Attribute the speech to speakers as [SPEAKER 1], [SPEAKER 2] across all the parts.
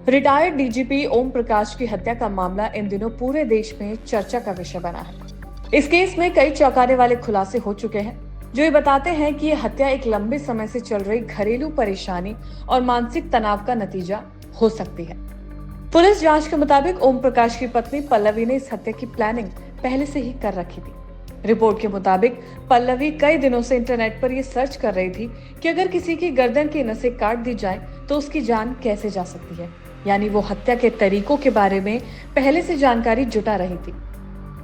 [SPEAKER 1] Retired DGP Om Prakash की हत्या का मामला इन दिनों पूरे देश में चर्चा का विषय बना है। इस केस में कई चौंकाने वाले खुलासे हो चुके हैं, जो ये बताते हैं कि यह हत्या एक लंबे समय से चल रही घरेलू परेशानी और मानसिक तनाव का नतीजा हो सकती है। पुलिस जांच के मुताबिक ओम प्रकाश की पत्नी पल्लवी ने इस हत्या की प्लानिंग पहले से ही कर रखी थी। रिपोर्ट के मुताबिक पल्लवी कई दिनों से इंटरनेट पर यह सर्च कर रही थी कि अगर किसी की गर्दन की नसें काट दी जाए तो उसकी जान कैसे जा सकती है। यानी वो हत्या के तरीकों के बारे में पहले से जानकारी जुटा रही थी।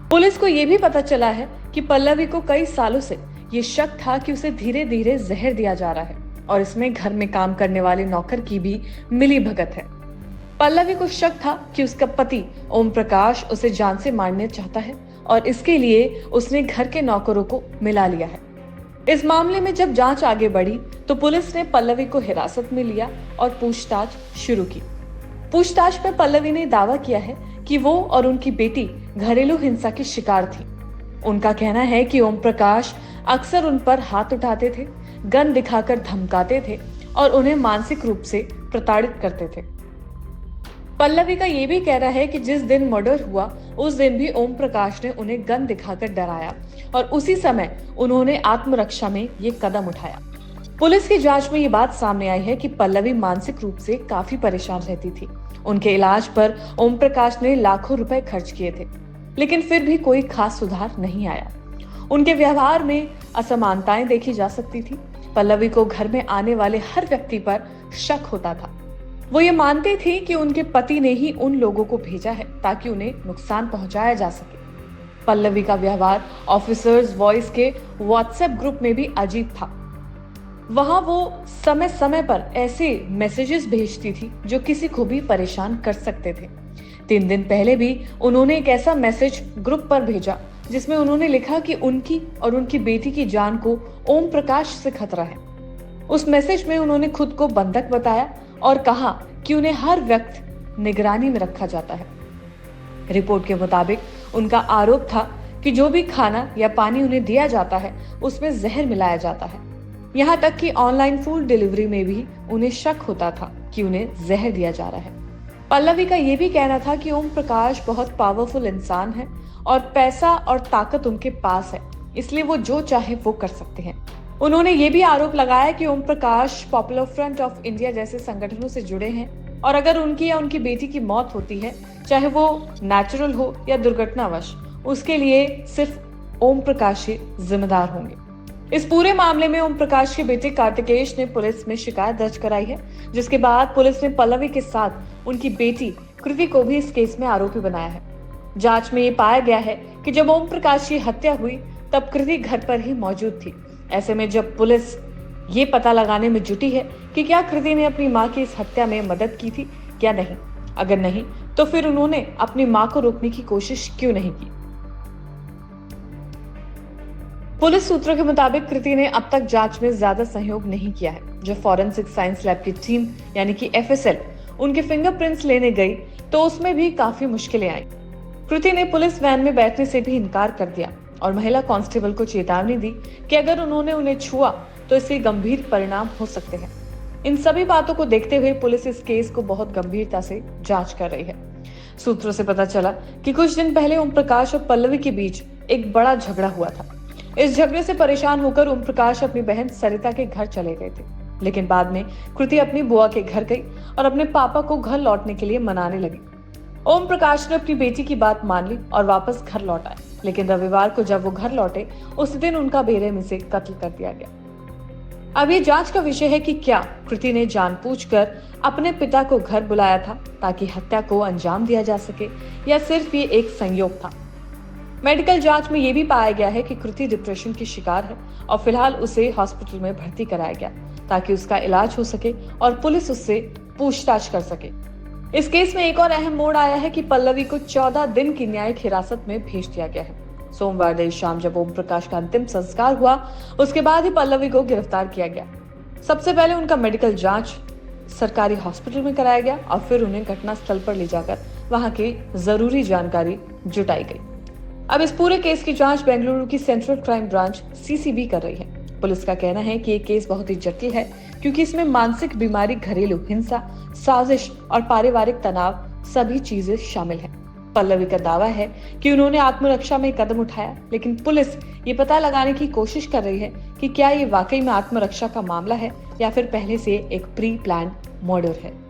[SPEAKER 1] पुलिस को यह भी पता चला है कि पल्लवी को कई सालों से ये शक था कि उसे धीरे धीरे जहर दिया जा रहा है और इसमें घर में काम करने वाले नौकर की भी मिली भगत है। पल्लवी को शक था कि उसका पति ओम प्रकाश उसे जान से मारना चाहता है और इसके लिए उसने घर के नौकरों को मिला लिया है। इस मामले में जब जांच आगे बढ़ी तो पुलिस ने पल्लवी को हिरासत में लिया और पूछताछ शुरू की। पूछताछ में पल्लवी ने दावा किया है कि वो और उनकी बेटी घरेलू हिंसा की शिकार थी। उनका कहना है कि ओम प्रकाश अक्सर उन पर हाथ उठाते थे, गन दिखाकर धमकाते थे और उन्हें मानसिक रूप से प्रताड़ित करते थे। पल्लवी का ये भी कहना है कि जिस दिन मर्डर हुआ उस दिन भी ओम प्रकाश ने उन्हें गन दिखाकर डराया और उसी समय उन्होंने आत्मरक्षा में ये कदम उठाया। पुलिस की जांच में ये बात सामने आई है कि पल्लवी मानसिक रूप से काफी परेशान रहती थी। उनके इलाज पर ओम प्रकाश ने लाखों रुपए खर्च किए थे, लेकिन फिर भी कोई खास सुधार नहीं आया। उनके व्यवहार में असमानताएं देखी जा सकती थी। पल्लवी को घर में आने वाले हर व्यक्ति पर शक होता था। वो ये मानती थी कि उनके पति ने ही उन लोगों को भेजा है ताकि उन्हें नुकसान पहुंचाया जा सके। पल्लवी का व्यवहार ऑफिसर्स वॉइस के व्हाट्सएप ग्रुप में भी अजीब था। वहां वो समय समय पर ऐसे मैसेजेस भेजती थी जो किसी को भी परेशान कर सकते थे। 3 दिन पहले भी उन्होंने एक ऐसा मैसेज ग्रुप पर भेजा जिसमें उन्होंने लिखा कि उनकी और उनकी बेटी की जान को ओम प्रकाश से खतरा है। उस मैसेज में उन्होंने खुद को बंधक बताया और कहा कि उन्हें हर वक्त निगरानी में रखा जाता है। रिपोर्ट के मुताबिक उनका आरोप था कि जो भी खाना या पानी उन्हें दिया जाता है उसमें जहर मिलाया जाता है। यहाँ तक कि ऑनलाइन फूड डिलीवरी में भी उन्हें शक होता था कि उन्हें जहर दिया जा रहा है। पल्लवी का ये भी कहना था कि ओम प्रकाश बहुत पावरफुल इंसान है और पैसा और ताकत उनके पास है, इसलिए वो जो चाहे वो कर सकते हैं। उन्होंने ये भी आरोप लगाया कि Om Prakash popular front of India जैसे संगठनों से जुड़े हैं और अगर उनकी या उनकी बेटी की मौत होती है, चाहे वो नेचुरल हो या दुर्घटनावश, उसके लिए सिर्फ ओम प्रकाश ही जिम्मेदार होंगे। इस पूरे मामले में ओम प्रकाश के बेटे कार्तिकेश ने पुलिस में शिकायत दर्ज कराई है, जिसके बाद पुलिस ने पल्लवी के साथ उनकी बेटी कृति को भी इस केस में आरोपी बनाया है। जांच में ये पाया गया है कि जब ओम प्रकाश की हत्या हुई तब कृति घर पर ही मौजूद थी। ऐसे में जब पुलिस ये पता लगाने में जुटी है कि क्या कृति ने अपनी मां की इस हत्या में मदद की थी या नहीं, अगर नहीं तो फिर उन्होंने अपनी मां को रोकने की कोशिश क्यों नहीं की। पुलिस सूत्रों के मुताबिक कृति ने अब तक जांच में ज्यादा सहयोग नहीं किया है। जब फॉरेंसिक साइंस लैब की टीम यानी कि FSL उनके फिंगरप्रिंट्स लेने गई तो उसमें भी काफी मुश्किलें आई। कृति ने पुलिस वैन में बैठने से भी इनकार कर दिया और महिला कांस्टेबल को चेतावनी दी कि अगर उन्होंने उन्हें छुआ तो इसके गंभीर परिणाम हो सकते हैं। इन सभी बातों को देखते हुए पुलिस इस केस को बहुत गंभीरता से जांच कर रही है। सूत्रों से पता चला कि कुछ दिन पहले ओम प्रकाश और पल्लवी के बीच एक बड़ा झगड़ा हुआ था। इस झगड़े से परेशान होकर ओम प्रकाश अपनी बहन सरिता के घर चले गए थे, लेकिन बाद में कृति अपनी बुआ के घर गई और अपने पापा को घर लौटने के लिए मनाने लगी। ओम प्रकाश ने अपनी बेटी की बात मान ली और वापस घर लौट आए, लेकिन रविवार को जब वो घर लौटे उस दिन उनका बेरहमी से कत्ल कर दिया गया। अब ये जांच का विषय है कि क्या कृति ने जानबूझकर अपने पिता को घर बुलाया था ताकि हत्या को अंजाम दिया जा सके या सिर्फ ये एक संयोग था। मेडिकल जांच में ये भी पाया गया है कि कृति डिप्रेशन की शिकार है और फिलहाल उसे हॉस्पिटल में भर्ती कराया गया ताकि उसका इलाज हो सके और पुलिस उससे पूछताछ कर सके। इस केस में एक और अहम मोड़ आया है कि पल्लवी को 14 दिन की न्यायिक हिरासत में भेज दिया गया है। सोमवार देर शाम जब ओम प्रकाश का अंतिम संस्कार हुआ उसके बाद ही पल्लवी को गिरफ्तार किया गया। सबसे पहले उनका मेडिकल जांच सरकारी हॉस्पिटल में कराया गया और फिर उन्हें घटनास्थल पर ले जाकर वहां की जरूरी जानकारी जुटाई गई। अब इस पूरे केस की जांच बेंगलुरु की सेंट्रल क्राइम ब्रांच CCB कर रही है। पुलिस का कहना है कि ये केस बहुत ही जटिल है क्योंकि इसमें मानसिक बीमारी, घरेलू हिंसा, साजिश और पारिवारिक तनाव सभी चीजें शामिल हैं। पल्लवी का दावा है कि उन्होंने आत्मरक्षा में कदम उठाया, लेकिन पुलिस ये पता लगाने की कोशिश कर रही है कि क्या ये वाकई में आत्मरक्षा का मामला है या फिर पहले से एक प्री प्लान मर्डर है।